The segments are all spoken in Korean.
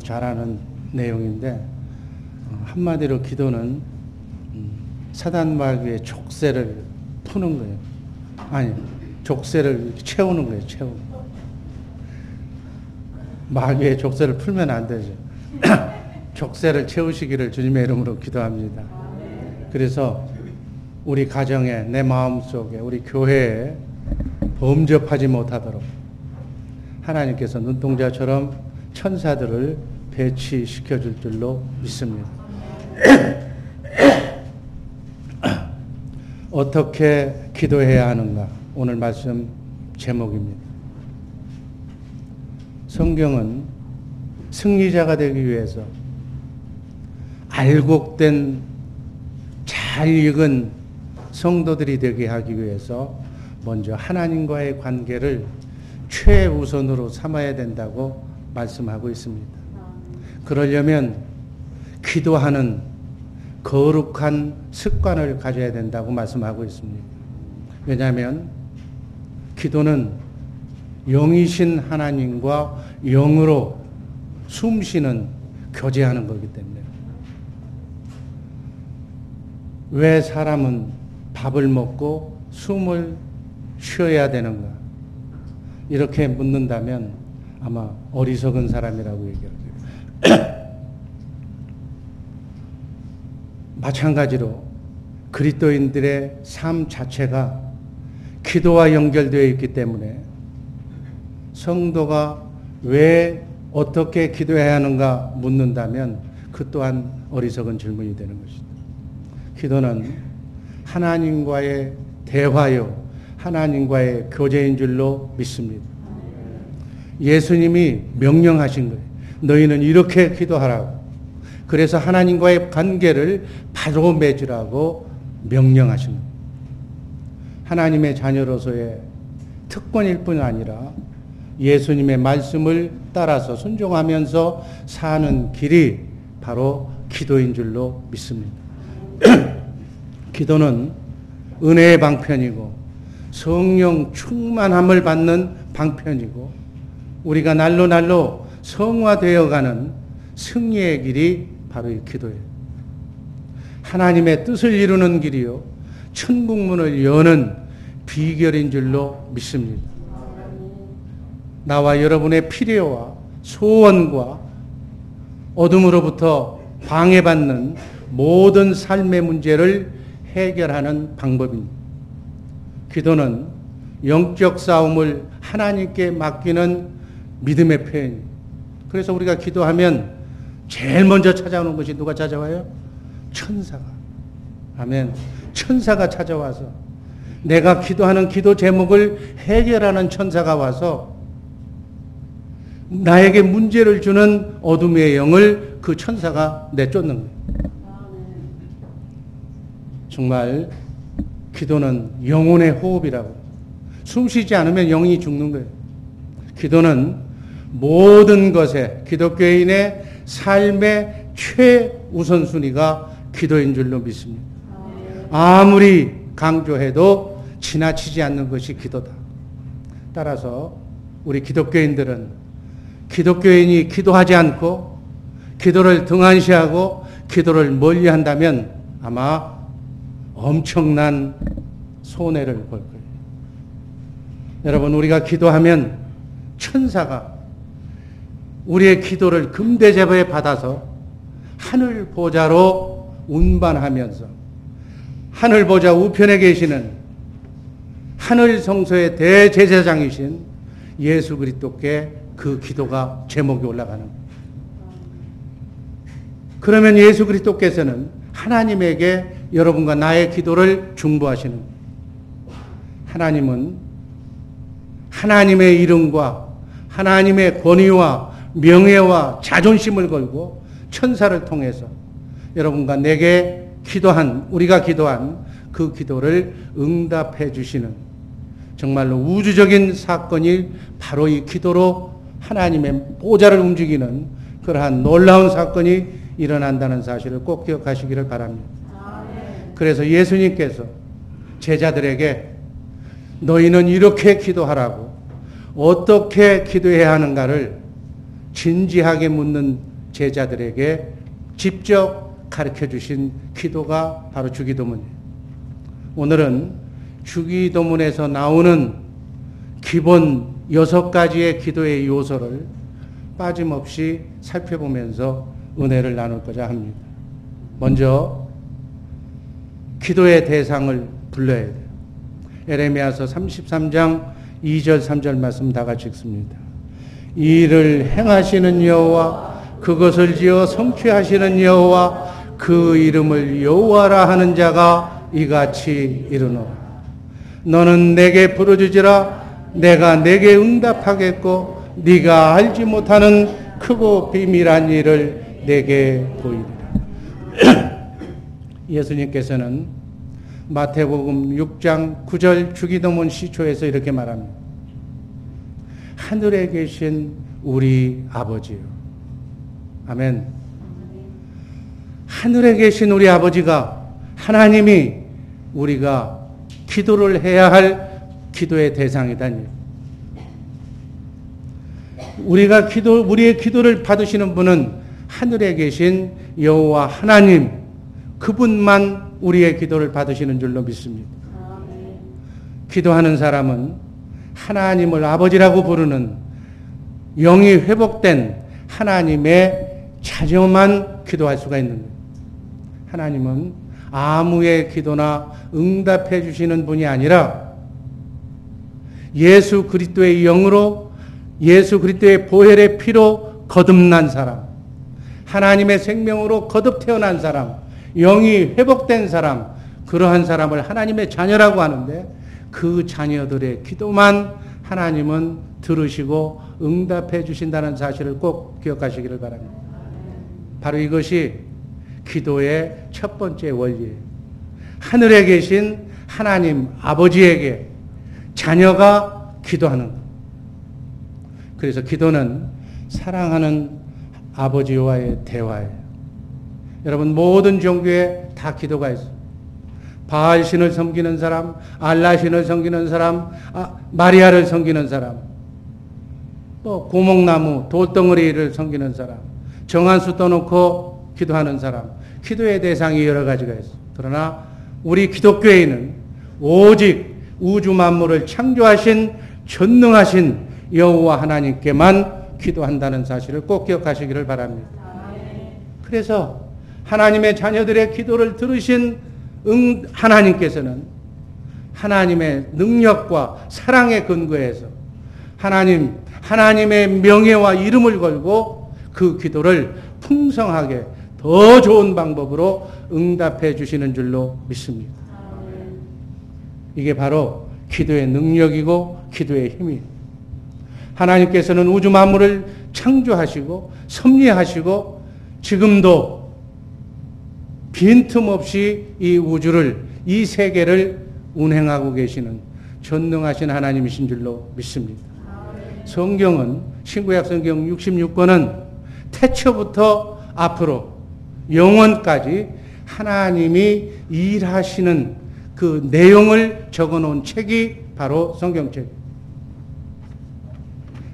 잘 아는 내용인데 한마디로 기도는 사단 마귀의 족쇄를 푸는 거예요. 아니, 족쇄를 채우는 거예요. 채우는 거. 마귀의 족쇄를 풀면 안 되죠. 족쇄를 채우시기를 주님의 이름으로 기도합니다. 그래서 우리 가정에, 내 마음속에, 우리 교회에 범접하지 못하도록 하나님께서 눈동자처럼 천사들을 배치시켜 줄 줄로 믿습니다. 어떻게 기도해야 하는가? 오늘 말씀 제목입니다. 성경은 승리자가 되기 위해서 알곡된 잘 익은 성도들이 되게 하기 위해서 먼저 하나님과의 관계를 최우선으로 삼아야 된다고 말씀하고 있습니다. 그러려면 기도하는 거룩한 습관을 가져야 된다고 말씀하고 있습니다. 왜냐하면 기도는 영이신 하나님과 영으로 숨쉬는 교제하는 거기 때문에. 왜 사람은 밥을 먹고 숨을 쉬어야 되는가? 이렇게 묻는다면 아마 어리석은 사람이라고 얘기하죠. 마찬가지로 그리스도인들의 삶 자체가 기도와 연결되어 있기 때문에 성도가 왜 어떻게 기도해야 하는가 묻는다면 그 또한 어리석은 질문이 되는 것이다. 기도는 하나님과의 대화요, 하나님과의 교제인 줄로 믿습니다. 예수님이 명령하신 거예요. 너희는 이렇게 기도하라고. 그래서 하나님과의 관계를 바로 맺으라고 명령하신 거예요. 하나님의 자녀로서의 특권일 뿐 아니라 예수님의 말씀을 따라서 순종하면서 사는 길이 바로 기도인 줄로 믿습니다. 기도는 은혜의 방편이고 성령 충만함을 받는 방편이고 우리가 날로 성화되어가는 승리의 길이 바로 이 기도예요. 하나님의 뜻을 이루는 길이요, 천국문을 여는 비결인 줄로 믿습니다. 나와 여러분의 필요와 소원과 어둠으로부터 방해받는 모든 삶의 문제를 해결하는 방법입니다. 기도는 영적 싸움을 하나님께 맡기는 믿음의 표현입니다. 그래서 우리가 기도하면 제일 먼저 찾아오는 것이 누가 찾아와요? 천사가. 아멘. 천사가 찾아와서 내가 기도하는 기도 제목을 해결하는 천사가 와서 나에게 문제를 주는 어둠의 영을 그 천사가 내쫓는 거예요. 정말 기도는 영혼의 호흡이라고. 숨 쉬지 않으면 영이 죽는 거예요. 기도는 모든 것에 기독교인의 삶의 최우선순위가 기도인 줄로 믿습니다. 아무리 강조해도 지나치지 않는 것이 기도다. 따라서 우리 기독교인들은 기독교인이 기도하지 않고 기도를 등한시하고 기도를 멀리한다면 아마 엄청난 손해를 볼 거예요. 여러분, 우리가 기도하면 천사가 우리의 기도를 금대접에 받아서 하늘 보좌로 운반하면서 하늘 보좌 우편에 계시는 하늘 성소의 대제사장이신 예수 그리스도께 그 기도가 제목이 올라가는 거예요. 그러면 예수 그리스도께서는 하나님에게 여러분과 나의 기도를 중보하시는 거예요. 하나님은 하나님의 이름과 하나님의 권위와 명예와 자존심을 걸고 천사를 통해서 여러분과 내게 기도한, 우리가 기도한 그 기도를 응답해 주시는 정말로 우주적인 사건이 바로 이 기도로 하나님의 보좌를 움직이는 그러한 놀라운 사건이 일어난다는 사실을 꼭 기억하시기를 바랍니다. 그래서 예수님께서 제자들에게 너희는 이렇게 기도하라고, 어떻게 기도해야 하는가를 진지하게 묻는 제자들에게 직접 가르쳐 주신 기도가 바로 주기도문이에요. 오늘은 주기도문에서 나오는 기본 6가지의 기도의 요소를 빠짐없이 살펴보면서 은혜를 나눌고자 합니다. 먼저 기도의 대상을 불러야 돼요. 에레미야서 33장 2절 3절 말씀 다 같이 읽습니다. 이를 행하시는 여호와, 그것을 지어 성취하시는 여호와, 그 이름을 여호와라 하는 자가 이같이 이르노라. 너는 내게 부르짖으라. 내가 내게 응답하겠고 네가 알지 못하는 크고 비밀한 일을 내게 보이리라. 예수님께서는 마태복음 6장 9절 주기도문 시초에서 이렇게 말합니다. 하늘에 계신 우리 아버지요. 아멘. 하늘에 계신 우리 아버지가, 하나님이 우리가 기도를 해야 할 기도의 대상이다니. 우리의 기도를 받으시는 분은 하늘에 계신 여호와 하나님, 그분만 우리의 기도를 받으시는 줄로 믿습니다. 기도하는 사람은 하나님을 아버지라고 부르는 영이 회복된 하나님의 자녀만 기도할 수가 있는 거예요. 하나님은 아무의 기도나 응답해 주시는 분이 아니라 예수 그리스도의 영으로, 예수 그리스도의 보혈의 피로 거듭난 사람, 하나님의 생명으로 거듭 태어난 사람, 영이 회복된 사람, 그러한 사람을 하나님의 자녀라고 하는데, 그 자녀들의 기도만 하나님은 들으시고 응답해 주신다는 사실을 꼭 기억하시기를 바랍니다. 바로 이것이 기도의 첫 번째 원리예요. 하늘에 계신 하나님 아버지에게 자녀가 기도하는 것. 그래서 기도는 사랑하는 아버지와의 대화예요. 여러분, 모든 종교에 다 기도가 있어요. 바알 신을 섬기는 사람, 알라 신을 섬기는 사람, 마리아를 섬기는 사람, 또 고목나무, 돌덩어리를 섬기는 사람, 정한수 떠놓고 기도하는 사람, 기도의 대상이 여러 가지가 있어요. 그러나 우리 기독교인은 오직 우주 만물을 창조하신 전능하신 여호와 하나님께만 기도한다는 사실을 꼭 기억하시기를 바랍니다. 그래서 하나님의 자녀들의 기도를 들으신 하나님께서는 하나님의 능력과 사랑에 근거해서 하나님의 명예와 이름을 걸고 그 기도를 풍성하게 더 좋은 방법으로 응답해 주시는 줄로 믿습니다. 이게 바로 기도의 능력이고 기도의 힘이에요. 하나님께서는 우주 만물을 창조하시고 섭리하시고 지금도 빈틈없이 이 우주를, 이 세계를 운행하고 계시는 전능하신 하나님이신 줄로 믿습니다. 성경은, 신구약 성경 66권은 태초부터 앞으로 영원까지 하나님이 일하시는 그 내용을 적어놓은 책이 바로 성경책.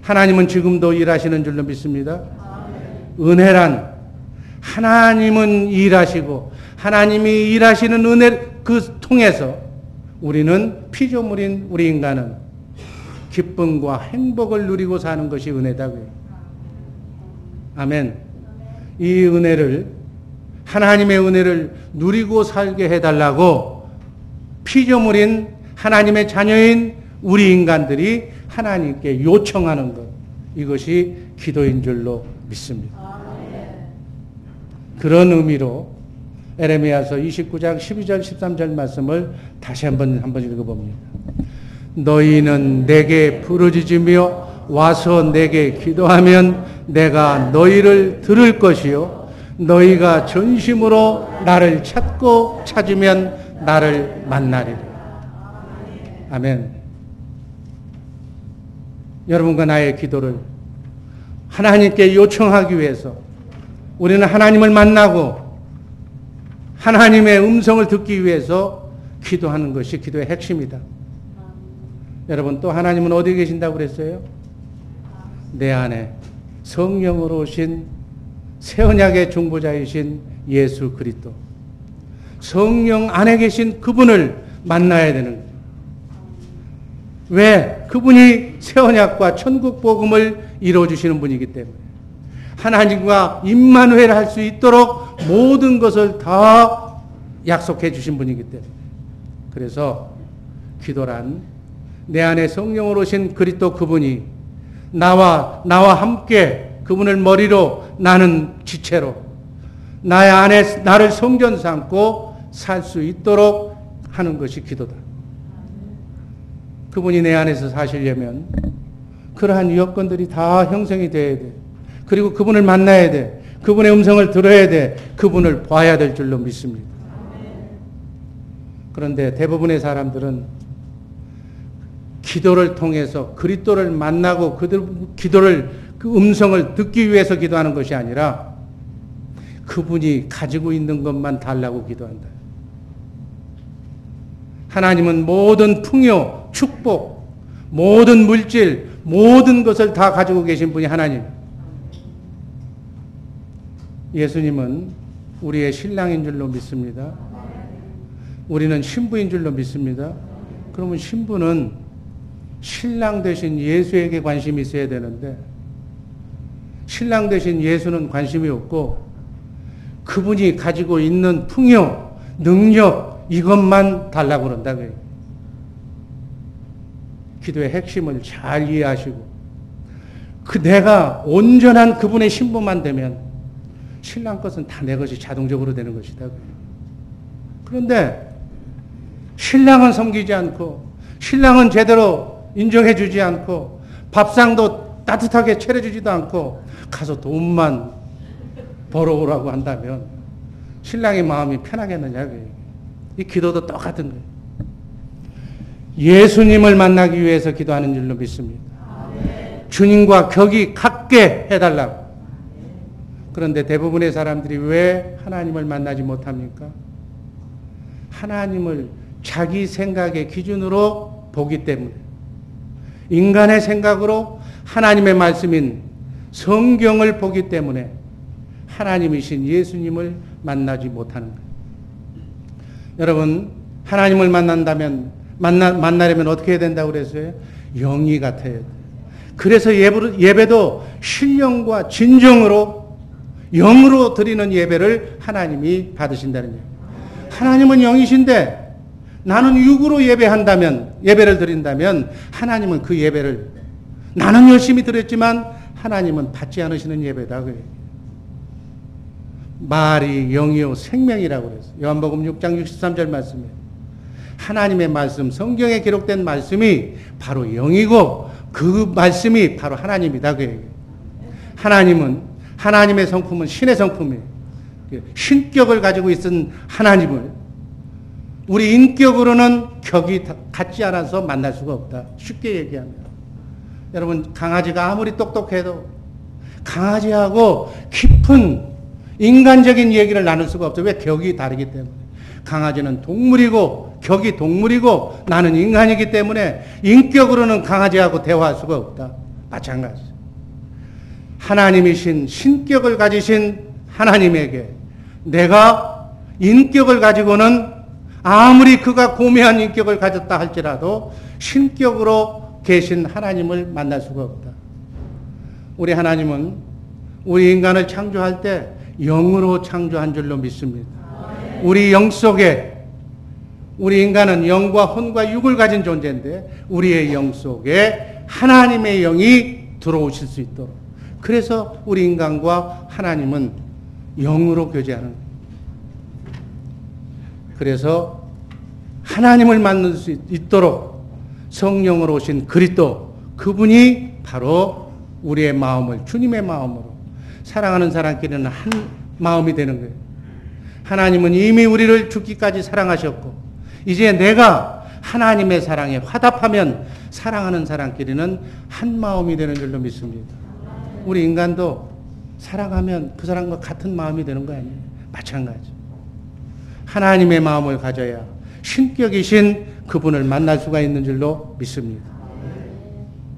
하나님은 지금도 일하시는 줄로 믿습니다. 은혜란 하나님은 일하시고 하나님이 일하시는 은혜를 통해서 우리는 피조물인 우리 인간은 기쁨과 행복을 누리고 사는 것이 은혜다고요. 아멘. 이 은혜를, 하나님의 은혜를 누리고 살게 해달라고 피조물인 하나님의 자녀인 우리 인간들이 하나님께 요청하는 것, 이것이 기도인 줄로 믿습니다. 그런 의미로 에레미야서 29장 12절 13절 말씀을 다시 한번 읽어봅니다. 너희는 내게 부르짖으며 와서 내게 기도하면 내가 너희를 들을 것이요 너희가 전심으로 나를 찾고 찾으면 나를 만나리라. 아멘. 여러분과 나의 기도를 하나님께 요청하기 위해서 우리는 하나님을 만나고 하나님의 음성을 듣기 위해서 기도하는 것이 기도의 핵심이다. 여러분, 또 하나님은 어디 계신다고 그랬어요? 내 안에 성령으로 오신 새 언약의 중보자이신 예수 그리스도, 성령 안에 계신 그분을 만나야 되는 거예요. 왜? 그분이 새 언약과 천국 복음을 이루어주시는 분이기 때문에, 하나님과 임마누엘 할 수 있도록 모든 것을 다 약속해 주신 분이기 때문에, 그래서 기도란 내 안에 성령으로 오신 그리스도 그분이 나와 함께 그분을 머리로 나는 지체로 나의 안에 나를 성전 삼고 살 수 있도록 하는 것이 기도다. 그분이 내 안에서 사시려면 그러한 여건들이 다 형성이 돼야 돼. 그리고 그분을 만나야 돼. 그분의 음성을 들어야 돼. 그분을 봐야 될 줄로 믿습니다. 그런데 대부분의 사람들은 기도를 통해서 그리스도를 만나고 기도를 그 음성을 듣기 위해서 기도하는 것이 아니라 그분이 가지고 있는 것만 달라고 기도한다. 하나님은 모든 풍요, 축복, 모든 물질, 모든 것을 다 가지고 계신 분이 하나님. 예수님은 우리의 신랑인 줄로 믿습니다. 우리는 신부인 줄로 믿습니다. 그러면 신부는 신랑 되신 예수에게 관심이 있어야 되는데, 신랑 되신 예수는 관심이 없고 그분이 가지고 있는 풍요, 능력, 이것만 달라고 그런다고요. 기도의 핵심을 잘 이해하시고 내가 온전한 그분의 신부만 되면 신랑 것은 다 내 것이 자동적으로 되는 것이다. 그런데 신랑은 섬기지 않고 신랑은 제대로 인정해 주지 않고 밥상도 따뜻하게 차려주지도 않고 가서 돈만 벌어오라고 한다면 신랑의 마음이 편하겠느냐. 이 기도도 똑같은 거예요. 예수님을 만나기 위해서 기도하는 줄로 믿습니다. 주님과 격이 같게 해달라고. 그런데 대부분의 사람들이 왜 하나님을 만나지 못합니까? 하나님을 자기 생각의 기준으로 보기 때문에, 인간의 생각으로 하나님의 말씀인 성경을 보기 때문에 하나님이신 예수님을 만나지 못하는 거예요. 여러분, 하나님을 만나려면 어떻게 해야 된다고 그랬어요? 영이 같아야 돼요. 그래서 예배도 신령과 진정으로 영으로 드리는 예배를 하나님이 받으신다는 얘기예요. 하나님은 영이신데 나는 육으로 예배를 드린다면 하나님은 그 예배를, 나는 열심히 드렸지만 하나님은 받지 않으시는 예배다. 말이 영이요 생명이라고 그랬어요. 요한복음 6장 63절 말씀에 하나님의 말씀, 성경에 기록된 말씀이 바로 영이고 그 말씀이 바로 하나님이다. 그 얘기예요. 하나님의 성품은 신의 성품이에요. 신격을 가지고 있은 하나님을 우리 인격으로는 격이 같지 않아서 만날 수가 없다. 쉽게 얘기하면, 여러분, 강아지가 아무리 똑똑해도 강아지하고 깊은 인간적인 얘기를 나눌 수가 없어요. 왜? 격이 다르기 때문에. 강아지는 동물이고 격이 동물이고 나는 인간이기 때문에 인격으로는 강아지하고 대화할 수가 없다. 마찬가지. 하나님이신 신격을 가지신 하나님에게 내가 인격을 가지고는 아무리 그가 고매한 인격을 가졌다 할지라도 신격으로 계신 하나님을 만날 수가 없다. 우리 하나님은 우리 인간을 창조할 때 영으로 창조한 줄로 믿습니다. 우리 영 속에, 우리 인간은 영과 혼과 육을 가진 존재인데 우리의 영 속에 하나님의 영이 들어오실 수 있도록, 그래서 우리 인간과 하나님은 영으로 교제하는 거예요. 그래서 하나님을 만날 수 있도록 성령으로 오신 그리스도, 그분이 바로 우리의 마음을 주님의 마음으로, 사랑하는 사람끼리는 한 마음이 되는 거예요. 하나님은 이미 우리를 죽기까지 사랑하셨고 이제 내가 하나님의 사랑에 화답하면 사랑하는 사람끼리는 한 마음이 되는 줄로 믿습니다. 우리 인간도 사랑하면 그 사람과 같은 마음이 되는 거 아니에요? 마찬가지. 하나님의 마음을 가져야 신격이신 그분을 만날 수가 있는 줄로 믿습니다.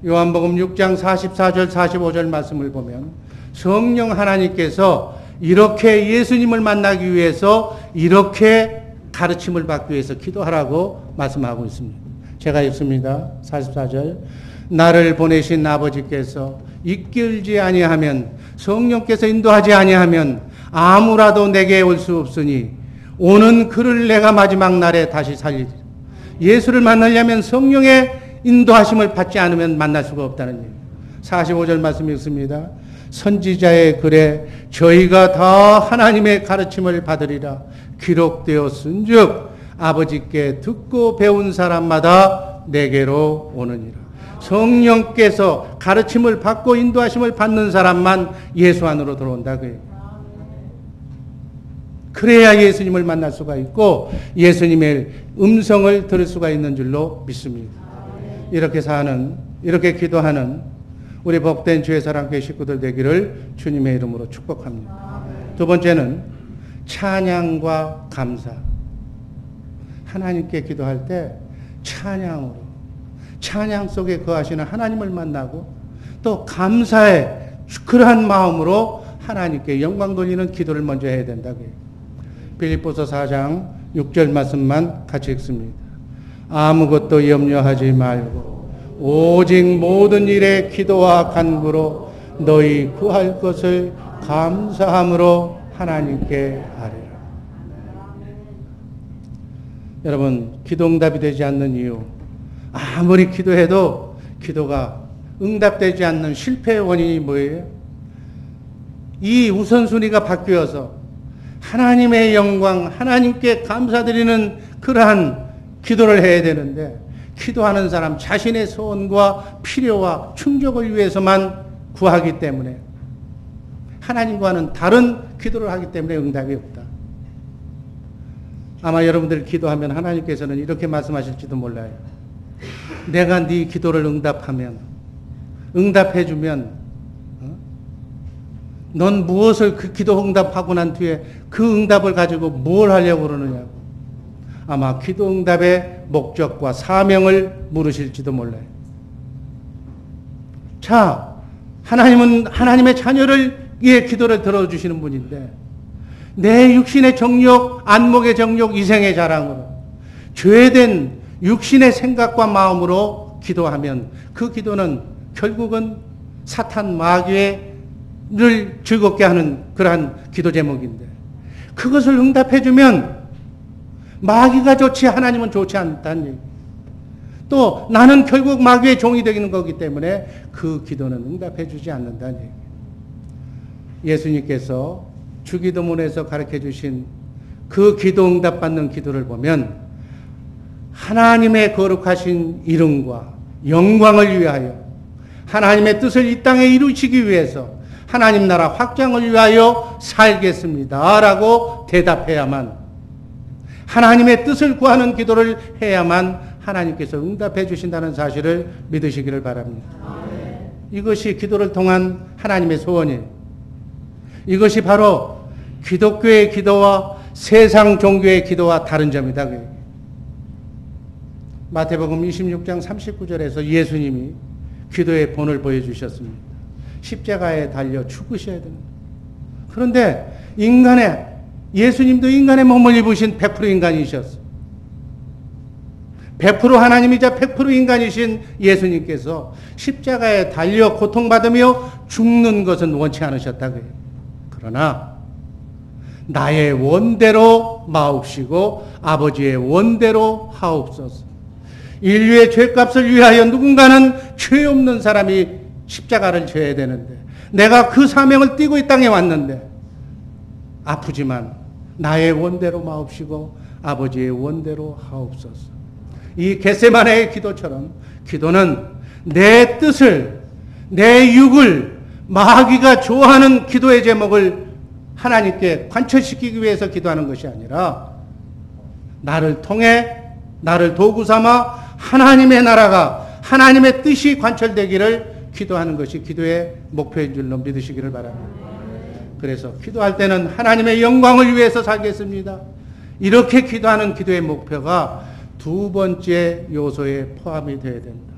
요한복음 6장 44절 45절 말씀을 보면 성령 하나님께서 이렇게 예수님을 만나기 위해서 이렇게 가르침을 받기 위해서 기도하라고 말씀하고 있습니다. 제가 읽습니다. 44절. 나를 보내신 아버지께서 이끌지 아니하면, 성령께서 인도하지 아니하면 아무라도 내게 올 수 없으니 오는 그를 내가 마지막 날에 다시 살리리라. 예수를 만나려면 성령의 인도하심을 받지 않으면 만날 수가 없다는 얘기예요. 45절 말씀 읽습니다. 선지자의 글에 저희가 다 하나님의 가르침을 받으리라 기록되었은즉 아버지께 듣고 배운 사람마다 내게로 오느니라. 성령께서 가르침을 받고 인도하심을 받는 사람만 예수 안으로 들어온다. 그래야 예수님을 만날 수가 있고 예수님의 음성을 들을 수가 있는 줄로 믿습니다. 이렇게 기도하는 우리 복된 주의 사랑교회 식구들 되기를 주님의 이름으로 축복합니다. 두 번째는 찬양과 감사. 하나님께 기도할 때 찬양으로, 찬양 속에 거하시는 하나님을 만나고 또 감사의 그러한 마음으로 하나님께 영광 돌리는 기도를 먼저 해야 된다고요. 빌립보서 4장 6절 말씀만 같이 읽습니다. 아무것도 염려하지 말고 오직 모든 일에 기도와 간구로 너희 구할 것을 감사함으로 하나님께 아뢰라. 여러분, 기도 응답이 되지 않는 이유, 아무리 기도해도 기도가 응답되지 않는 실패의 원인이 뭐예요? 이 우선순위가 바뀌어서 하나님의 영광, 하나님께 감사드리는 그러한 기도를 해야 되는데 기도하는 사람 자신의 소원과 필요와 충족을 위해서만 구하기 때문에 하나님과는 다른 기도를 하기 때문에 응답이 없다. 아마 여러분들이 기도하면 하나님께서는 이렇게 말씀하실지도 몰라요. 내가 네 기도를 응답해주면 넌 무엇을 그 기도 응답하고 난 뒤에 그 응답을 가지고 뭘 하려고 그러느냐고. 아마 기도 응답의 목적과 사명을 물으실지도 몰라요. 자, 하나님은 하나님의 자녀를 위해 기도를 들어주시는 분인데 내 육신의 정욕, 안목의 정욕, 이생의 자랑으로 죄된 육신의 생각과 마음으로 기도하면 그 기도는 결국은 사탄 마귀를 즐겁게 하는 그러한 기도 제목인데 그것을 응답해주면 마귀가 좋지 하나님은 좋지 않다는 얘기. 또 나는 결국 마귀의 종이 되는 거기 때문에 그 기도는 응답해주지 않는다는 얘기. 예수님께서 주기도문에서 가르쳐주신 그 기도 응답받는 기도를 보면 하나님의 거룩하신 이름과 영광을 위하여 하나님의 뜻을 이 땅에 이루시기 위해서 하나님 나라 확장을 위하여 살겠습니다 라고 대답해야만, 하나님의 뜻을 구하는 기도를 해야만 하나님께서 응답해 주신다는 사실을 믿으시기를 바랍니다. 이것이 기도를 통한 하나님의 소원이에요. 이것이 바로 기독교의 기도와 세상 종교의 기도와 다른 점이다. 마태복음 26장 39절에서 예수님이 기도의 본을 보여주셨습니다. 십자가에 달려 죽으셔야 됩니다. 그런데 예수님도 인간의 몸을 입으신 100% 인간이셨어요. 100% 하나님이자 100% 인간이신 예수님께서 십자가에 달려 고통받으며 죽는 것은 원치 않으셨다고요. 그러나 나의 원대로 마옵시고 아버지의 원대로 하옵소서. 인류의 죄값을 위하여 누군가는 죄 없는 사람이 십자가를 져야 되는데 내가 그 사명을 띠고 이 땅에 왔는데 아프지만 나의 원대로 마옵시고 아버지의 원대로 하옵소서. 이 겟세마네의 기도처럼 기도는 내 뜻을, 내 육을 마귀가 좋아하는 기도의 제목을 하나님께 관철시키기 위해서 기도하는 것이 아니라 나를 통해 나를 도구 삼아 하나님의 나라가 하나님의 뜻이 관철되기를 기도하는 것이 기도의 목표인 줄로 믿으시기를 바랍니다. 그래서 기도할 때는 하나님의 영광을 위해서 살겠습니다. 이렇게 기도하는 기도의 목표가 두 번째 요소에 포함이 되어야 된다.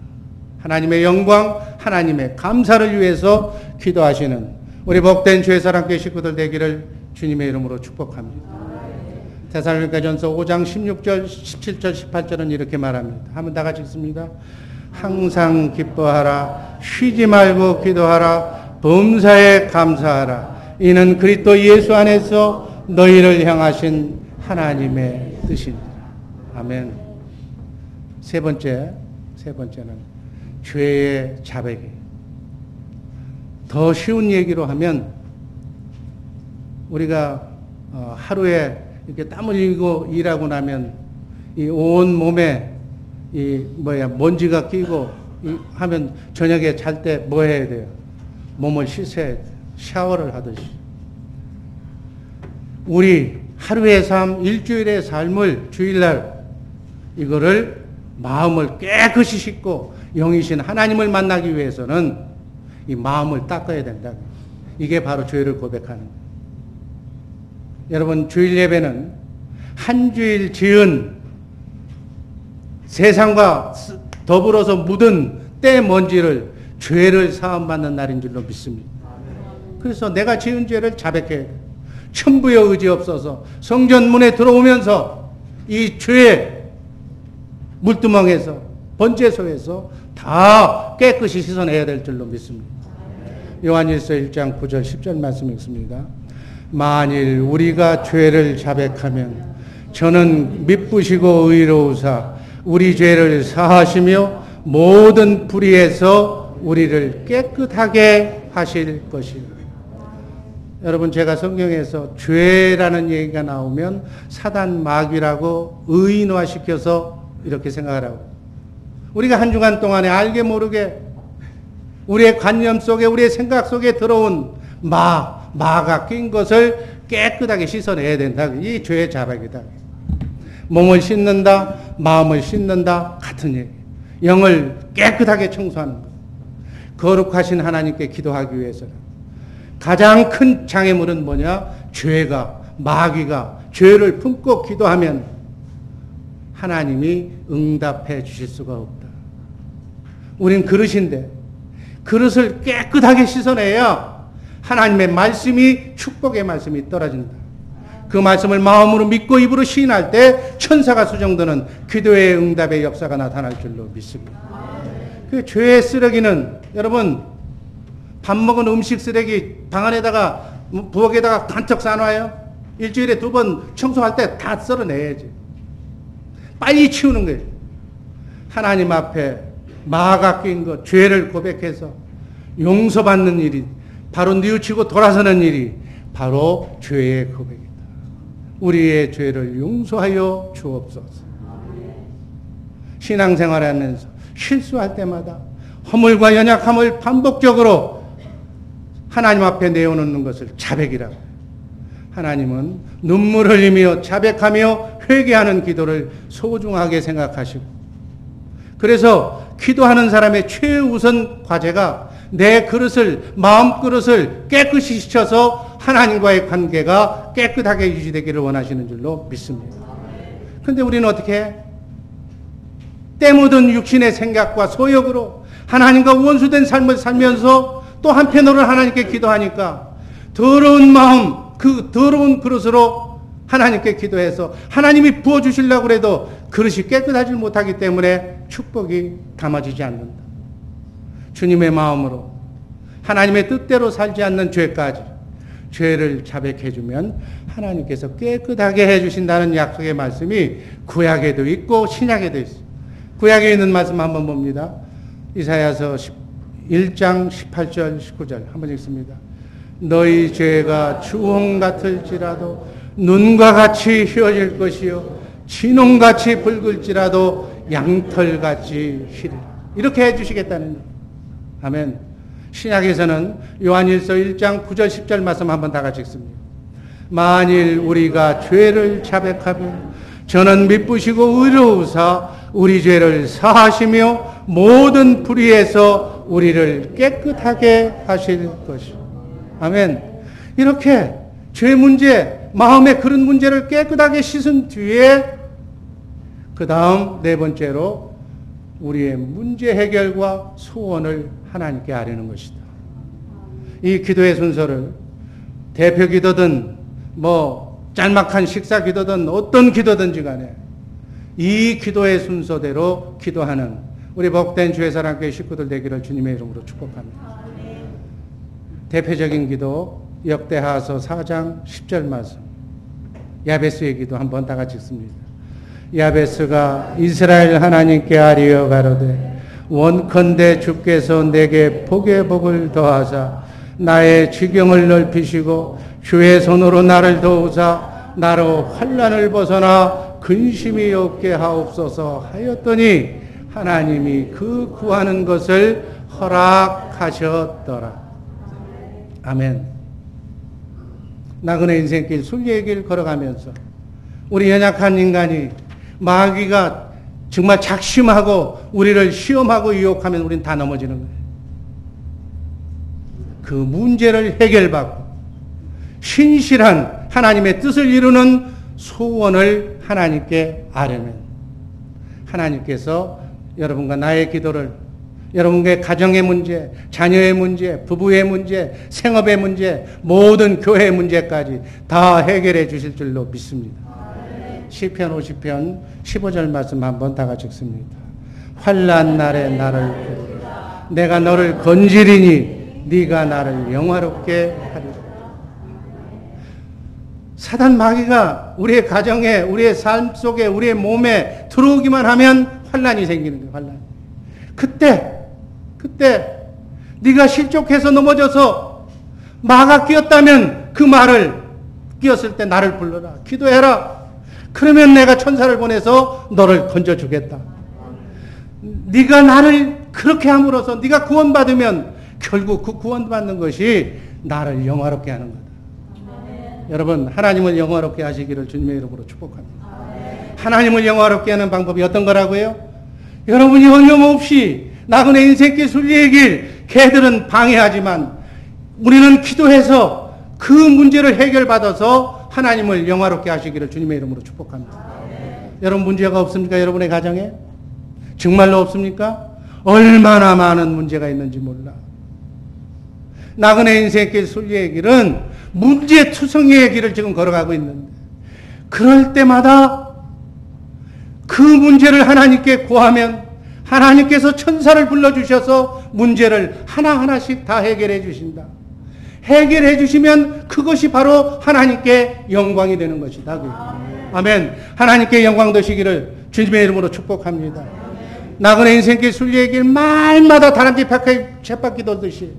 하나님의 영광, 하나님의 감사를 위해서 기도하시는 우리 복된 주의 사랑교회 식구들 되기를 주님의 이름으로 축복합니다. 데살로니가전서 5장 16절, 17절, 18절은 이렇게 말합니다. 한번 다 같이 읽습니다. 항상 기뻐하라, 쉬지 말고 기도하라, 범사에 감사하라. 이는 그리스도 예수 안에서 너희를 향하신 하나님의 뜻이니라. 아멘. 세 번째는 죄의 자백이에요. 더 쉬운 얘기로 하면 우리가 하루에 이렇게 땀 흘리고 일하고 나면 이 온 몸에 먼지가 끼고 하면 저녁에 잘 때 뭐 해야 돼요? 몸을 씻어야 돼요. 샤워를 하듯이. 우리 하루의 삶, 일주일의 삶을 주일날 이거를 마음을 깨끗이 씻고 영이신 하나님을 만나기 위해서는 이 마음을 닦아야 된다. 이게 바로 죄를 고백하는 거예요. 여러분, 주일 예배는 한 주일 지은 세상과 더불어서 묻은 때 먼지를 죄를 사함받는 날인 줄로 믿습니다. 그래서 내가 지은 죄를 자백해야 돼요. 천부의 의지 없어서 성전 문에 들어오면서 이 죄의 물두멍에서 번제소에서 다 깨끗이 씻어내야 될 줄로 믿습니다. 요한일서 1장 9절 10절 말씀 읽습니다. 만일 우리가 죄를 자백하면 저는 미쁘시고 의로우사 우리 죄를 사하시며 모든 불의에서 우리를 깨끗하게 하실 것이요. 여러분, 제가 성경에서 죄라는 얘기가 나오면 사단 마귀라고 의인화시켜서 이렇게 생각하라고. 우리가 한 주간 동안에 알게 모르게 우리의 관념 속에 우리의 생각 속에 들어온 마가 낀 것을 깨끗하게 씻어내야 된다. 이 죄의 자백이다. 몸을 씻는다, 마음을 씻는다, 같은 얘기. 영을 깨끗하게 청소하는 것. 거룩하신 하나님께 기도하기 위해서는 가장 큰 장애물은 뭐냐? 죄가, 마귀가 죄를 품고 기도하면 하나님이 응답해 주실 수가 없다. 우린 그릇인데 그릇을 깨끗하게 씻어내야 하나님의 말씀이, 축복의 말씀이 떨어진다. 그 말씀을 마음으로 믿고 입으로 시인할 때 천사가 수정되는 기도의 응답의 역사가 나타날 줄로 믿습니다. 그 죄의 쓰레기는 여러분, 밥 먹은 음식 쓰레기 방 안에다가 부엌에다가 간척 싸놔요. 일주일에 2번 청소할 때 다 썰어내야지. 빨리 치우는 거예요. 하나님 앞에 마가 낀 것, 죄를 고백해서 용서받는 일이, 바로 뉘우치고 돌아서는 일이 바로 죄의 고백이다. 우리의 죄를 용서하여 주옵소서. 신앙생활을 하면서 실수할 때마다 허물과 연약함을 반복적으로 하나님 앞에 내어놓는 것을 자백이라고 해요. 하나님은 눈물 흘리며 자백하며 회개하는 기도를 소중하게 생각하시고, 그래서 기도하는 사람의 최우선 과제가 내 그릇을, 마음 그릇을 깨끗이 씻어서 하나님과의 관계가 깨끗하게 유지되기를 원하시는 줄로 믿습니다. 그런데 우리는 어떻게 해? 때 묻은 육신의 생각과 소욕으로 하나님과 원수된 삶을 살면서 또 한편으로 하나님께 기도하니까 더러운 마음, 그 더러운 그릇으로 하나님께 기도해서 하나님이 부어주시려고 해도 그릇이 깨끗하지 못하기 때문에 축복이 담아지지 않는다. 주님의 마음으로 하나님의 뜻대로 살지 않는 죄까지 죄를 자백해주면 하나님께서 깨끗하게 해주신다는 약속의 말씀이 구약에도 있고 신약에도 있어요. 구약에 있는 말씀 한번 봅니다. 이사야서 1장 18절 19절 한번 읽습니다. 너희 죄가 주홍 같을지라도 눈과 같이 휘어질 것이요 진홍같이 붉을지라도 양털같이 희리라. 이렇게 해주시겠다는 거예요. 아멘. 신약에서는 요한일서 1장 9절 10절 말씀 한번 다 같이 읽습니다. 만일 우리가 죄를 자백하면 저는 미쁘시고 의로우사 우리 죄를 사하시며 모든 불의에서 우리를 깨끗하게 하실 것이요. 아멘. 이렇게 죄 문제, 마음의 그런 문제를 깨끗하게 씻은 뒤에 그 다음 네 번째로 우리의 문제 해결과 소원을 하나님께 아뢰는 것이다. 이 기도의 순서를 대표 기도든 짤막한 식사 기도든 어떤 기도든지 간에 이 기도의 순서대로 기도하는 우리 복된 주의 사랑교회 식구들 되기를 주님의 이름으로 축복합니다. 대표적인 기도 역대하서 4장 10절 말씀, 야베스의 기도 한번 다 같이 읽습니다. 야베스가 이스라엘 하나님께 아뢰어 가로되 원컨대 주께서 내게 복의 복을 더하사 나의 지경을 넓히시고 주의 손으로 나를 도우사 나로 환난을 벗어나 근심이 없게 하옵소서 하였더니 하나님이 그 구하는 것을 허락하셨더라. 아멘. 나그네 인생길 순례의 길 걸어가면서 우리 연약한 인간이 마귀가 정말 작심하고 우리를 시험하고 유혹하면 우리는 다 넘어지는 거예요. 그 문제를 해결받고 신실한 하나님의 뜻을 이루는 소원을 하나님께 아뢰면 하나님께서 여러분과 나의 기도를 여러분의 가정의 문제, 자녀의 문제, 부부의 문제, 생업의 문제, 모든 교회의 문제까지 다 해결해 주실 줄로 믿습니다. 시편 50편 15절 말씀 한번 다 같이 읽습니다. 환난 날에 나를 구하라. 내가 너를 건지리니 네가 나를 영화롭게 하리라. 사단 마귀가 우리의 가정에, 우리의 삶 속에, 우리의 몸에 들어오기만 하면 환난이 생기는 거예요. 환난. 그때 네가 실족해서 넘어져서 마가 끼었다면 그 말을 끼었을 때 나를 불러라. 기도해라. 그러면 내가 천사를 보내서 너를 건져주겠다. 네가 나를 그렇게 함으로써 네가 구원받으면 결국 그 구원받는 것이 나를 영화롭게 하는 거다. 여러분, 하나님을 영화롭게 하시기를 주님의 이름으로 축복합니다. 하나님을 영화롭게 하는 방법이 어떤 거라고요? 여러분이 어려움없이 나그네 인생길 순리의 길, 개들은 방해하지만 우리는 기도해서 그 문제를 해결받아서 하나님을 영화롭게 하시기를 주님의 이름으로 축복합니다. 여러분 문제가 없습니까? 여러분의 가정에? 정말로 없습니까? 얼마나 많은 문제가 있는지 몰라. 나그네 인생길 순리의 길은 문제투성이의 길을 지금 걸어가고 있는데 그럴 때마다 그 문제를 하나님께 구하면 하나님께서 천사를 불러주셔서 문제를 하나하나씩 다 해결해 주신다. 해결해 주시면 그것이 바로 하나님께 영광이 되는 것이다. 아멘. 하나님께 영광 되시기를 주님의 이름으로 축복합니다. 나그네 인생길 순리의 길 말마다 다람쥐 쳇바퀴 돌듯이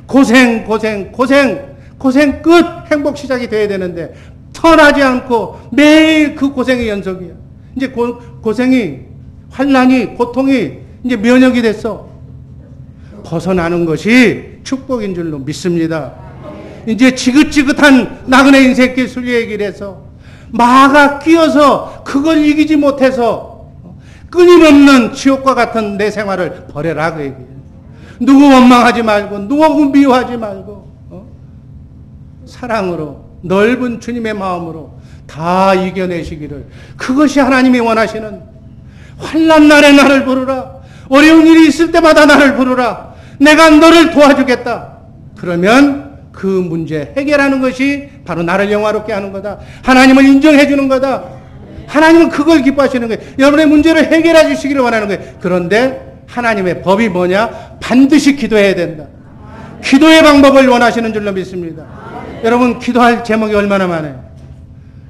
고생 끝 행복 시작이 돼야 되는데 턴하지 않고 매일 그 고생의 연속이야. 이제 고생이, 환난이, 고통이 이제 면역이 됐어. 벗어나는 것이 축복인 줄로 믿습니다. 이제 지긋지긋한 나그네 인생길 순리의 길에서 마가 끼어서 그걸 이기지 못해서 끊임없는 지옥과 같은 내 생활을 버려라 그 얘기예요. 누구 원망하지 말고 누구 미워하지 말고 사랑으로 넓은 주님의 마음으로 다 이겨내시기를, 그것이 하나님이 원하시는, 환난 날에 나를 부르라. 어려운 일이 있을 때마다 나를 부르라. 내가 너를 도와주겠다. 그러면 그 문제 해결하는 것이 바로 나를 영화롭게 하는 거다. 하나님을 인정해 주는 거다. 하나님은 그걸 기뻐하시는 거예요. 여러분의 문제를 해결해 주시기를 원하는 거예요. 그런데 하나님의 법이 뭐냐? 반드시 기도해야 된다. 기도의 방법을 원하시는 줄로 믿습니다. 여러분 기도할 제목이 얼마나 많아요.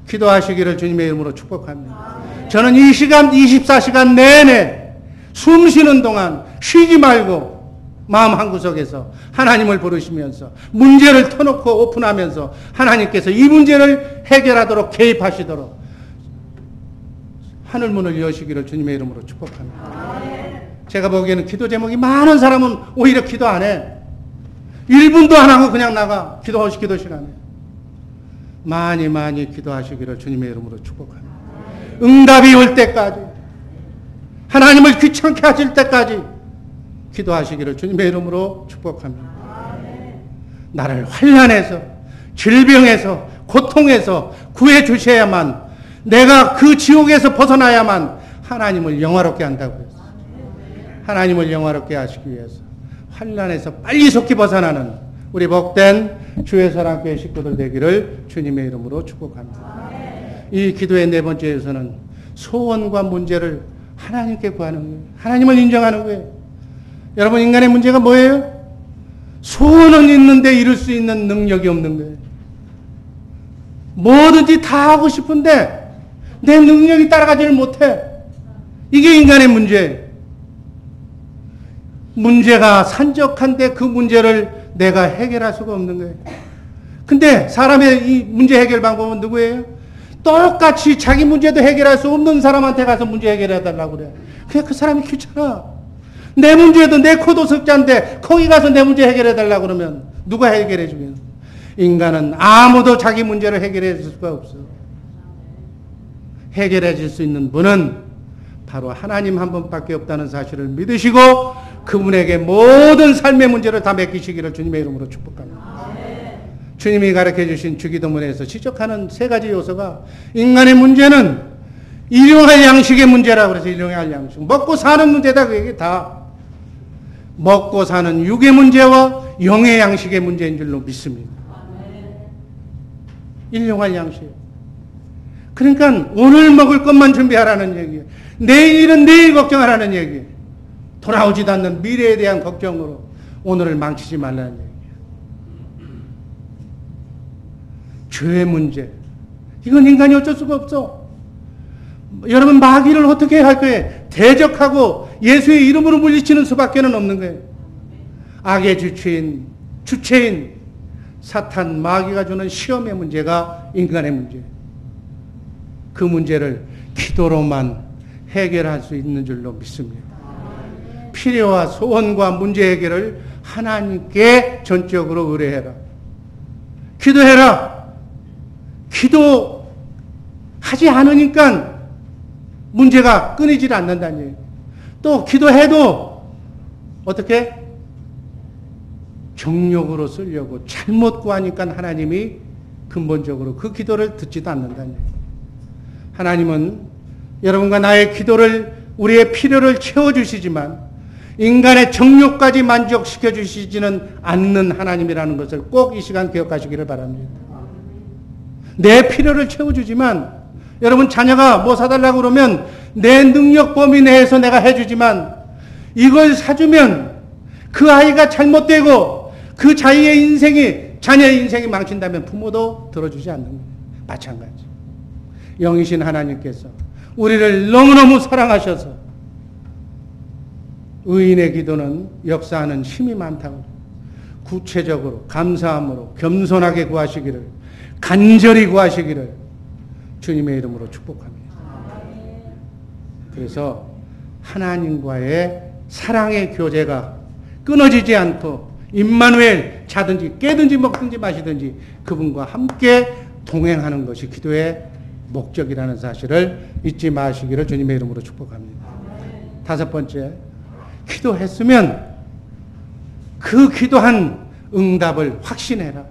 기도하시기를 주님의 이름으로 축복합니다. 저는 이 시간 24시간 내내 숨 쉬는 동안 쉬지 말고 마음 한구석에서 하나님을 부르시면서 문제를 터놓고 오픈하면서 하나님께서 이 문제를 해결하도록 개입하시도록 하늘문을 여시기를 주님의 이름으로 축복합니다. 제가 보기에는 기도 제목이 많은 사람은 오히려 기도 안 해. 1분도 안 하고 그냥 나가. 기도 시간에. 많이 기도하시기를 주님의 이름으로 축복합니다. 응답이 올 때까지, 하나님을 귀찮게 하실 때까지 기도하시기를 주님의 이름으로 축복합니다. 나를 환난에서, 질병에서, 고통에서 구해 주셔야만, 내가 그 지옥에서 벗어나야만 하나님을 영화롭게 한다고 했어요. 하나님을 영화롭게 하시기 위해서 환난에서 빨리 속히 벗어나는 우리 복된 주의 사랑교회 식구들 되기를 주님의 이름으로 축복합니다. 이 기도의 네 번째에서는 소원과 문제를 하나님께 구하는 거예요. 하나님을 인정하는 거예요. 여러분, 인간의 문제가 뭐예요? 소원은 있는데 이룰 수 있는 능력이 없는 거예요. 뭐든지 다 하고 싶은데 내 능력이 따라가지를 못해. 이게 인간의 문제예요. 문제가 산적한데 그 문제를 내가 해결할 수가 없는 거예요. 근데 사람의 이 문제 해결 방법은 누구예요? 똑같이 자기 문제도 해결할 수 없는 사람한테 가서 문제 해결해 달라고 그래. 그냥 그 사람이 귀찮아. 내 문제도 내 코도 석자인데 거기 가서 내 문제 해결해 달라고 그러면 누가 해결해 주겠어? 인간은 아무도 자기 문제를 해결해 줄 수가 없어. 해결해 줄 수 있는 분은 바로 하나님 한 분밖에 없다는 사실을 믿으시고 그분에게 모든 삶의 문제를 다 맡기시기를 주님의 이름으로 축복합니다. 주님이 가르쳐 주신 주기도문에서 지적하는 세 가지 요소가 인간의 문제는 일용할 양식의 문제라고 그래서 일용할 양식. 먹고 사는 문제다. 그게 다 먹고 사는 육의 문제와 영의 양식의 문제인 줄로 믿습니다. 일용할 양식. 그러니까 오늘 먹을 것만 준비하라는 얘기예요. 내일은 내일 걱정하라는 얘기예요. 돌아오지도 않는 미래에 대한 걱정으로 오늘을 망치지 말라는 얘기예요. 죄의 문제. 이건 인간이 어쩔 수가 없어. 여러분, 마귀를 어떻게 할 거예요? 대적하고 예수의 이름으로 물리치는 수밖에는 없는 거예요. 악의 주체인 사탄 마귀가 주는 시험의 문제가 인간의 문제예요. 그 문제를 기도로만 해결할 수 있는 줄로 믿습니다. 필요와 소원과 문제 해결을 하나님께 전적으로 의뢰해라. 기도해라. 기도하지 않으니까 문제가 끊이질 않는다는 얘기예요. 또 기도해도 어떻게? 정욕으로 쓰려고 잘못 구하니까 하나님이 근본적으로 그 기도를 듣지도 않는다는 얘기예요. 하나님은 여러분과 나의 기도를, 우리의 필요를 채워주시지만 인간의 정욕까지 만족시켜 주시지는 않는 하나님이라는 것을 꼭 이 시간 기억하시기를 바랍니다. 내 필요를 채워주지만, 여러분 자녀가 뭐 사달라고 그러면 내 능력 범위 내에서 내가 해주지만 이걸 사주면 그 아이가 잘못되고 그 자녀의 인생이 망친다면 부모도 들어주지 않는 거예요. 마찬가지. 영이신 하나님께서 우리를 너무너무 사랑하셔서 의인의 기도는 역사하는 힘이 많다고 구체적으로 감사함으로 겸손하게 구하시기를, 간절히 구하시기를 주님의 이름으로 축복합니다. 그래서 하나님과의 사랑의 교제가 끊어지지 않고 임마누엘, 자든지 깨든지 먹든지 마시든지 그분과 함께 동행하는 것이 기도의 목적이라는 사실을 잊지 마시기를 주님의 이름으로 축복합니다. 다섯 번째, 기도했으면 그 기도한 응답을 확신해라.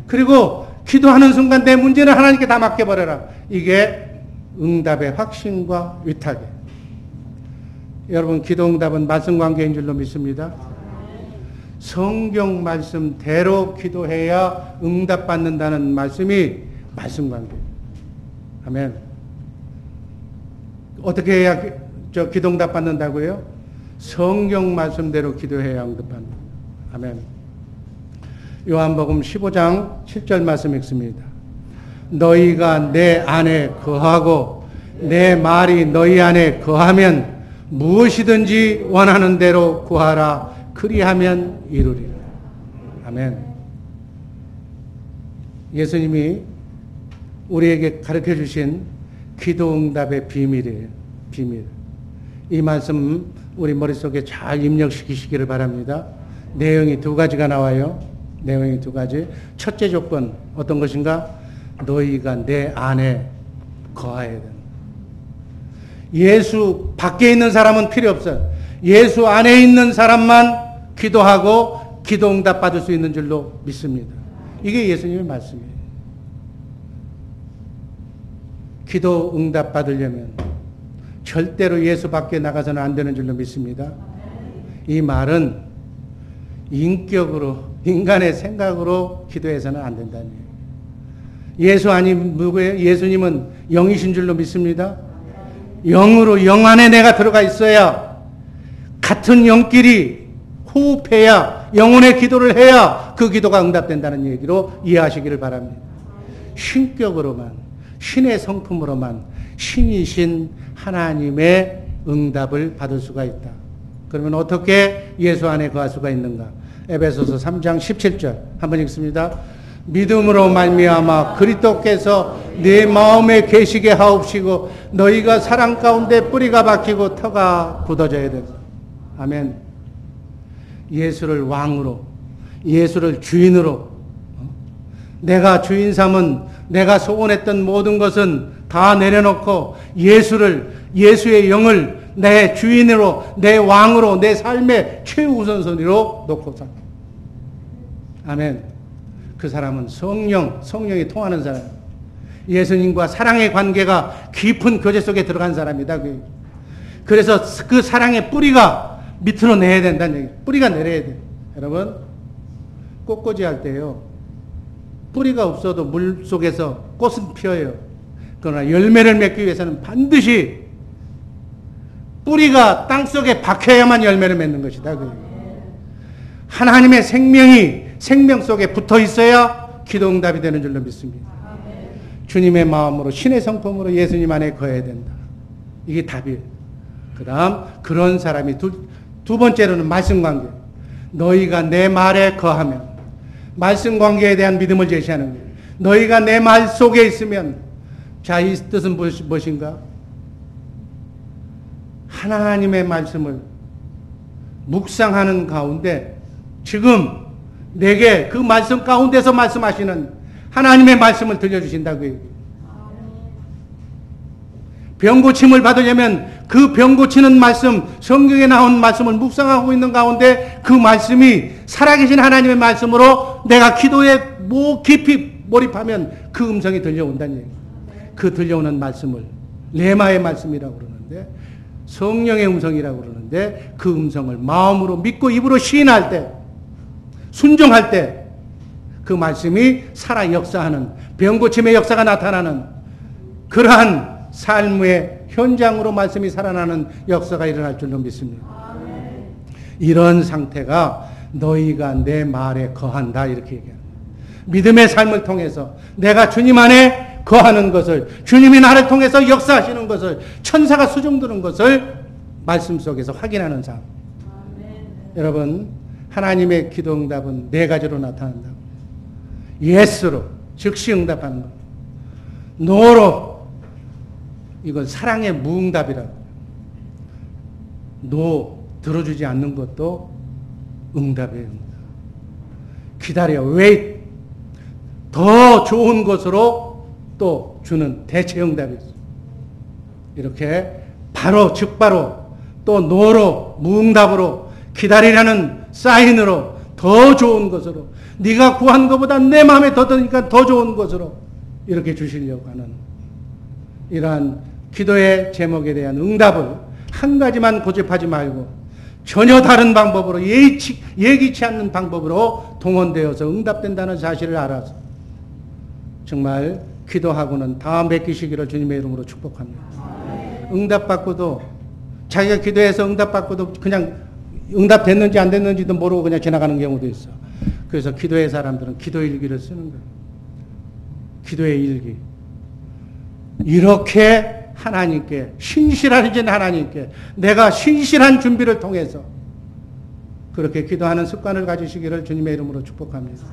그리고 기도하는 순간 내 문제는 하나님께 다 맡겨버려라. 이게 응답의 확신과 위탁이에요. 여러분, 기도 응답은 말씀 관계인 줄로 믿습니다. 성경 말씀대로 기도해야 응답받는다는 말씀이 말씀 관계예요. 아멘. 어떻게 해야 기도 응답 받는다고요? 성경 말씀대로 기도해야 응답받는다. 아멘. 요한복음 15장 7절 말씀 읽습니다. 너희가 내 안에 거하고 내 말이 너희 안에 거하면 무엇이든지 원하는 대로 구하라. 그리하면 이루리라. 아멘. 예수님이 우리에게 가르쳐 주신 기도 응답의 비밀이에요. 비밀. 이 말씀 우리 머릿속에 잘 입력시키시기를 바랍니다. 내용이 두 가지가 나와요. 내용이 두 가지. 첫째 조건 어떤 것인가? 너희가 내 안에 거해야 된다. 예수 밖에 있는 사람은 필요 없어요. 예수 안에 있는 사람만 기도하고 기도 응답 받을 수 있는 줄로 믿습니다. 이게 예수님의 말씀이에요. 기도 응답 받으려면 절대로 예수 밖에 나가서는 안 되는 줄로 믿습니다. 이 말은 인격으로, 인간의 생각으로 기도해서는 안 된다는 얘기예요. 예수 아님 누구예요? 예수님은 영이신 줄로 믿습니다. 영으로, 영 안에 내가 들어가 있어야, 같은 영끼리 호흡해야, 영혼의 기도를 해야 그 기도가 응답된다는 얘기로 이해하시기를 바랍니다. 신격으로만, 신의 성품으로만 신이신 하나님의 응답을 받을 수가 있다. 그러면 어떻게 예수 안에 거할 수가 있는가? 에베소서 3장 17절 한번 읽습니다. 믿음으로 말미암아 그리스도께서 네 마음에 계시게 하옵시고 너희가 사랑 가운데 뿌리가 박히고 터가 굳어져야 된다. 아멘. 예수를 왕으로, 예수를 주인으로, 내가 주인 삼은, 내가 소원했던 모든 것은 다 내려놓고 예수의 영을 내 주인으로, 내 왕으로, 내 삶의 최우선순위로 놓고 살. 아멘. 그 사람은 성령이 통하는 사람. 예수님과 사랑의 관계가 깊은 교제 속에 들어간 사람이다. 그래서 그 사랑의 뿌리가 밑으로 내야 된다는 얘기예요. 뿌리가 내려야 돼요. 여러분, 꽃꽂이 할 때요, 뿌리가 없어도 물 속에서 꽃은 피어요. 그러나 열매를 맺기 위해서는 반드시 뿌리가 땅속에 박혀야만 열매를 맺는 것이다. 하나님의 생명이 생명 속에 붙어 있어야 기도 응답이 되는 줄로 믿습니다. 주님의 마음으로, 신의 성품으로 예수님 안에 거해야 된다. 이게 답이에요. 그 다음, 그런 사람이 두 번째로는 말씀 관계. 너희가 내 말에 거하면, 말씀 관계에 대한 믿음을 제시하는 거예요. 너희가 내 말 속에 있으면, 자, 이 뜻은 무엇인가? 하나님의 말씀을 묵상하는 가운데 지금 내게 그 말씀 가운데서 말씀하시는 하나님의 말씀을 들려주신다고 얘기해요. 병 고침을 받으려면 그 병 고치는 말씀, 성경에 나온 말씀을 묵상하고 있는 가운데 그 말씀이 살아계신 하나님의 말씀으로 내가 기도에 깊이 몰입하면 그 음성이 들려온다는 얘기예요. 그 들려오는 말씀을 레마의 말씀이라고 그러는데, 성령의 음성이라고 그러는데, 그 음성을 마음으로 믿고 입으로 시인할 때, 순종할 때 그 말씀이 살아 역사하는, 병고침의 역사가 나타나는 그러한 삶의 현장으로 말씀이 살아나는 역사가 일어날 줄로 믿습니다. 이런 상태가 너희가 내 말에 거한다, 이렇게 얘기합니다. 믿음의 삶을 통해서 내가 주님 안에 거하는 것을, 주님이 나를 통해서 역사하시는 것을, 천사가 수종드는 것을 말씀 속에서 확인하는 삶. 여러분, 하나님의 기도 응답은 네 가지로 나타난다. 예스로, 즉시 응답하는 것. 노로, 이건 사랑의 무응답이라고. 노, 들어주지 않는 것도 응답이에요. 기다려, wait. 더 좋은 것으로 또 주는 대체 응답이 있어요. 이렇게 바로, 즉바로, 또 노로, 무응답으로, 기다리라는 사인으로, 더 좋은 것으로, 네가 구한 것보다 내 마음에 더 드니까 더 좋은 것으로 이렇게 주시려고 하는 이러한 기도의 제목에 대한 응답을 한 가지만 고집하지 말고 전혀 다른 방법으로, 예기치 않는 방법으로 동원되어서 응답된다는 사실을 알아서 정말 기도하고는 다 맡기시기를 주님의 이름으로 축복합니다. 응답받고도, 자기가 기도해서 응답받고도 그냥 응답됐는지 안 됐는지도 모르고 그냥 지나가는 경우도 있어. 그래서 기도의 사람들은 기도 일기를 쓰는 거예요. 기도의 일기. 이렇게 하나님께, 신실하신 하나님께 내가 신실한 준비를 통해서 그렇게 기도하는 습관을 가지시기를 주님의 이름으로 축복합니다.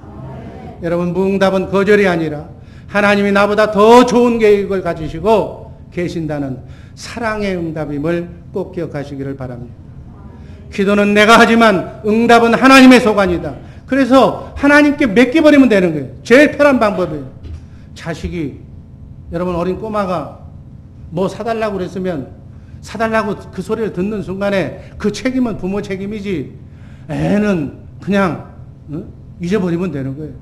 여러분, 무응답은 거절이 아니라 하나님이 나보다 더 좋은 계획을 가지시고 계신다는 사랑의 응답임을 꼭 기억하시기를 바랍니다. 기도는 내가 하지만 응답은 하나님의 소관이다. 그래서 하나님께 맡겨버리면 되는 거예요. 제일 편한 방법이에요. 자식이, 여러분, 어린 꼬마가 뭐 사달라고 그랬으면 사달라고 그 소리를 듣는 순간에 그 책임은 부모 책임이지, 애는 그냥 잊어버리면 되는 거예요.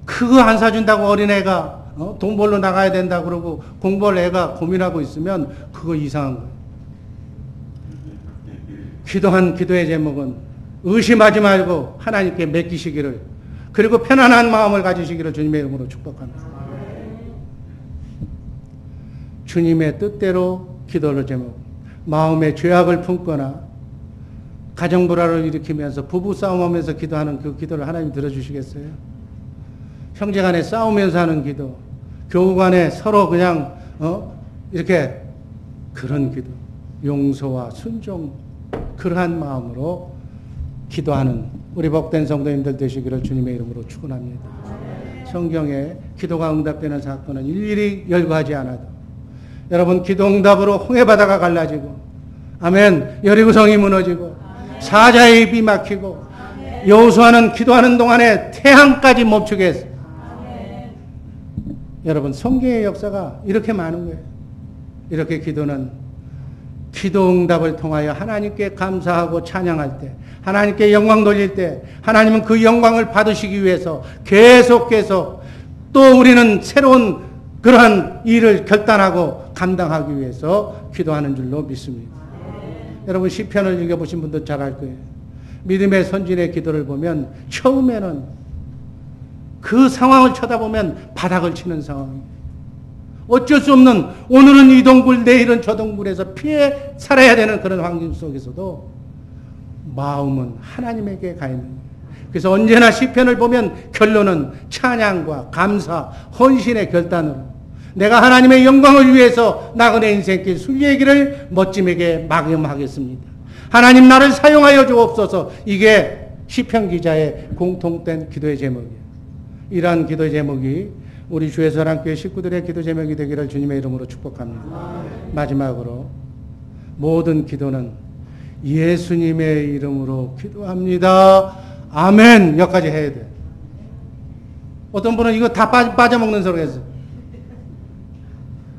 그거 안 사준다고 어린애가 돈 벌러 나가야 된다 그러고 공부할 애가 고민하고 있으면 그거 이상한 거예요. 기도한 기도의 제목은 의심하지 말고 하나님께 맡기시기를, 그리고 편안한 마음을 가지시기를 주님의 이름으로 축복합니다. 주님의 뜻대로 기도를 제목, 마음에 죄악을 품거나 가정불화를 일으키면서 부부싸움하면서 기도하는 그 기도를 하나님 들어주시겠어요? 형제간에 싸우면서 하는 기도, 교우간에 서로 그냥 이렇게 그런 기도, 용서와 순종, 그러한 마음으로 기도하는 우리 복된 성도님들 되시기를 주님의 이름으로 축원합니다. 성경에 기도가 응답되는 사건은 일일이 열거하지 않아도 여러분 기도 응답으로 홍해바다가 갈라지고, 아멘, 여리고성이 무너지고, 사자의 입이 막히고, 여호수아는 기도하는 동안에 태양까지 멈추게 했어요. 여러분 성경의 역사가 이렇게 많은 거예요. 이렇게 기도는 기도 응답을 통하여 하나님께 감사하고 찬양할 때, 하나님께 영광 돌릴 때, 하나님은 그 영광을 받으시기 위해서 계속 또 우리는 새로운 그러한 일을 결단하고 감당하기 위해서 기도하는 줄로 믿습니다. 여러분 시편을 읽어보신 분도 잘 알 거예요. 믿음의 선진의 기도를 보면 처음에는 그 상황을 쳐다보면 바닥을 치는 상황이에요. 어쩔 수 없는, 오늘은 이 동굴 내일은 저 동굴에서 피해 살아야 되는 그런 환경 속에서도 마음은 하나님에게 가 있는 거예요. 그래서 언제나 시편을 보면 결론은 찬양과 감사, 헌신의 결단으로 내가 하나님의 영광을 위해서 나그네 인생길 순리의 길을 멋짐에게 막음하겠습니다. 하나님 나를 사용하여 주옵소서. 이게 시편 기자의 공통된 기도의 제목이에요. 이러한 기도의 제목이 우리 주의 사랑교회 식구들의 기도 제목이 되기를 주님의 이름으로 축복합니다. 마지막으로 모든 기도는 예수님의 이름으로 기도합니다. 아멘. 여기까지 해야 돼. 어떤 분은 이거 다 빠져먹는 소리가 있어요.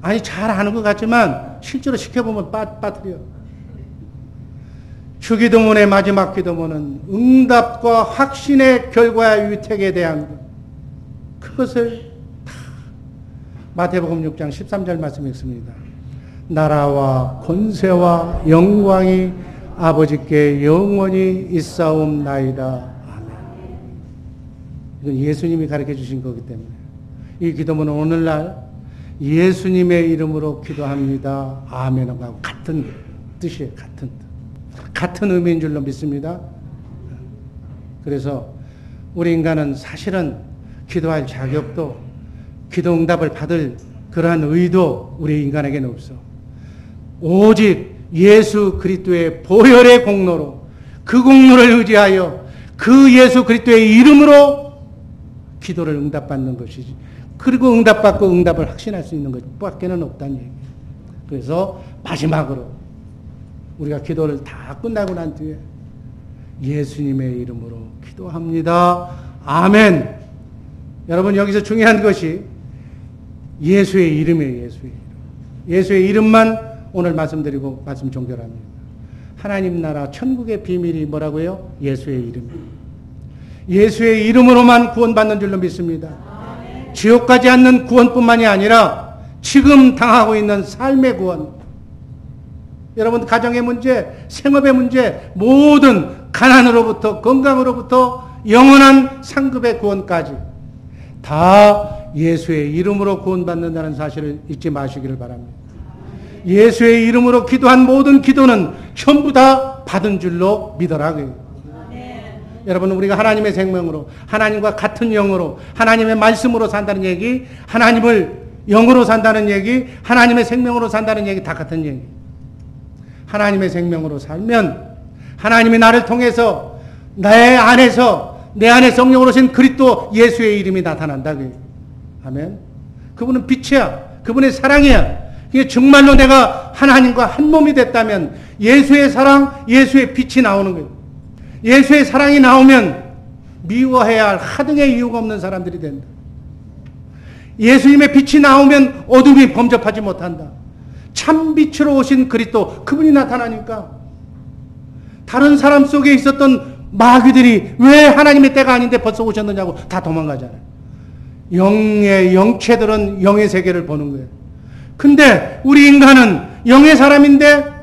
아니 잘 아는 것 같지만 실제로 시켜보면 빠뜨려. 주기도문의 마지막 기도문은 응답과 확신의 결과의 위택에 대한 것, 그것을 다 마태복음 6장 13절 말씀 읽습니다. 나라와 권세와 영광이 아버지께 영원히 있사옵나이다. 아멘. 이건 예수님이 가르쳐 주신 거기 때문에 이 기도문은 오늘날 예수님의 이름으로 기도합니다. 아멘하고 같은 뜻이에요. 같은 의미인 줄로 믿습니다. 그래서 우리 인간은 사실은 기도할 자격도, 기도 응답을 받을 그러한 의도 우리 인간에게는 없어. 오직 예수 그리스도의 보혈의 공로로, 그 공로를 의지하여 그 예수 그리스도의 이름으로 기도를 응답받는 것이지, 그리고 응답받고 응답을 확신할 수 있는 것밖에는 없다는 얘기예요. 그래서 마지막으로 우리가 기도를 다 끝나고 난 뒤에 예수님의 이름으로 기도합니다. 아멘. 여러분 여기서 중요한 것이 예수의 이름이에요. 예수의 이름. 예수의 이름만 오늘 말씀드리고 말씀 종결합니다. 하나님 나라 천국의 비밀이 뭐라고요? 예수의 이름. 예수의 이름으로만 구원받는 줄로 믿습니다. 지옥 가지 않는 구원뿐만이 아니라 지금 당하고 있는 삶의 구원, 여러분 가정의 문제, 생업의 문제, 모든 가난으로부터 건강으로부터 영원한 상급의 구원까지 다 예수의 이름으로 구원받는다는 사실을 잊지 마시기를 바랍니다. 예수의 이름으로 기도한 모든 기도는 전부 다 받은 줄로 믿어라고요. 여러분 우리가 하나님의 생명으로, 하나님과 같은 영으로, 하나님의 말씀으로 산다는 얘기, 하나님을 영으로 산다는 얘기, 하나님의 생명으로 산다는 얘기 다 같은 얘기. 하나님의 생명으로 살면 하나님이 나를 통해서 내 안에서, 내 안에 성령으로 오신 그리스도 예수의 이름이 나타난다고요. 아멘. 그분은 빛이야. 그분의 사랑이야. 이게 정말로 내가 하나님과 한 몸이 됐다면 예수의 사랑, 예수의 빛이 나오는 거예요. 예수의 사랑이 나오면 미워해야 할 하등의 이유가 없는 사람들이 된다. 예수님의 빛이 나오면 어둠이 범접하지 못한다. 참 빛으로 오신 그리스도, 그분이 나타나니까 다른 사람 속에 있었던 마귀들이 왜 하나님의 때가 아닌데 벌써 오셨느냐고 다 도망가잖아요. 영의 영체들은 영의 세계를 보는 거예요. 근데 우리 인간은 영의 사람인데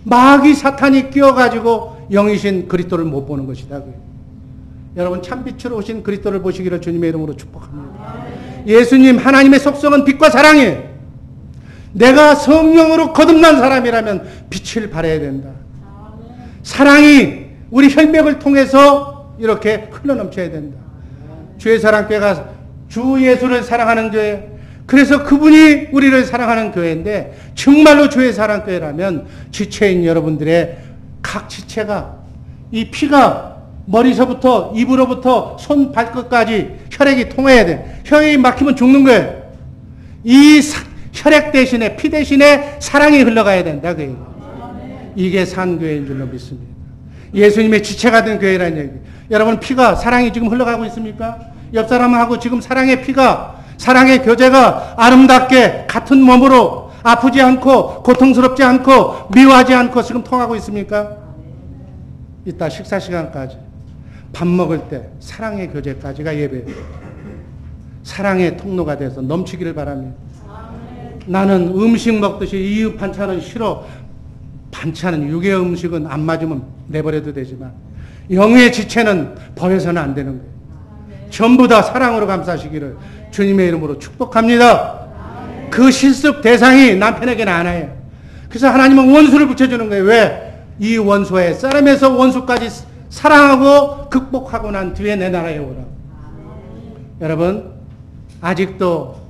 마귀 사탄이 끼어가지고 영이신 그리스도를 못 보는 것이다. 여러분 참빛으로 오신 그리스도를 보시기를 주님의 이름으로 축복합니다. 예수님 하나님의 속성은 빛과 사랑이에요. 내가 성령으로 거듭난 사람이라면 빛을 발해야 된다. 사랑이 우리 혈맥을 통해서 이렇게 흘러넘쳐야 된다. 주의 사랑교회가 주 예수를 사랑하는 교회, 그래서 그분이 우리를 사랑하는 교회인데 정말로 주의 사랑교회라면 지체인 여러분들의 각 지체가 이 피가 머리서부터 입으로부터 손 발끝까지 혈액이 통해야 돼. 혈액이 막히면 죽는 거예요. 이 혈액 대신에 피 대신에 사랑이 흘러가야 된다. 그 얘기. 이게 산교회인 줄로 믿습니다. 예수님의 지체가 된 교회라는 얘기. 여러분 피가 사랑이 지금 흘러가고 있습니까? 옆 사람하고 지금 사랑의 피가 사랑의 교제가 아름답게 같은 몸으로 아프지 않고 고통스럽지 않고 미워하지 않고 지금 통하고 있습니까? 이따 식사 시간까지 밥 먹을 때 사랑의 교제까지가 예배예요. 사랑의 통로가 돼서 넘치기를 바랍니다. 나는 음식 먹듯이 이 반찬은 싫어. 반찬은 육의 음식은 안 맞으면 내버려도 되지만 영의 지체는 버려서는 안 되는 거예요. 전부 다 사랑으로 감싸시기를 주님의 이름으로 축복합니다. 그 실습 대상이 남편에게는 안 와요. 그래서 하나님은 원수를 붙여주는 거예요. 왜? 이 원수의 싸움에서 원수까지 사랑하고 극복하고 난 뒤에 내 나라에 오라. 여러분 아직도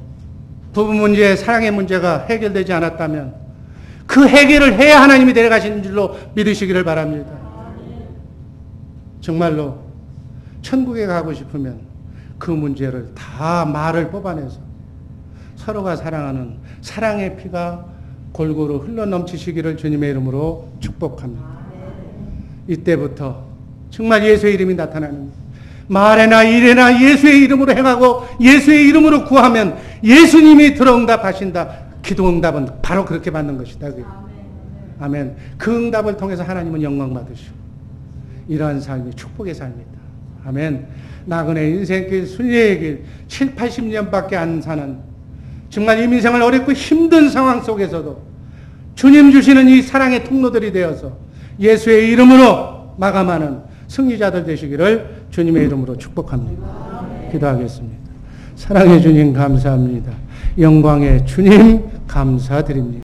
부부 문제, 사랑의 문제가 해결되지 않았다면 그 해결을 해야 하나님이 데려가시는 줄로 믿으시기를 바랍니다. 정말로 천국에 가고 싶으면 그 문제를 다 말을 뽑아내서 서로가 사랑하는 사랑의 피가 골고루 흘러넘치시기를 주님의 이름으로 축복합니다. 이때부터 정말 예수의 이름이 나타나는 말에나 일에나 예수의 이름으로 행하고 예수의 이름으로 구하면 예수님이 들어응답하신다. 기도 응답은 바로 그렇게 받는 것이다. 아멘. 그 응답을 통해서 하나님은 영광 받으시고 이러한 삶이 축복의 삶이다. 아멘. 나그네 인생길 순례의 길 7, 80년밖에 안 사는 정말 이 인생을 어렵고 힘든 상황 속에서도 주님 주시는 이 사랑의 통로들이 되어서 예수의 이름으로 마감하는 승리자들 되시기를 주님의 이름으로 축복합니다. 기도하겠습니다. 사랑의 주님 감사합니다. 영광의 주님 감사드립니다.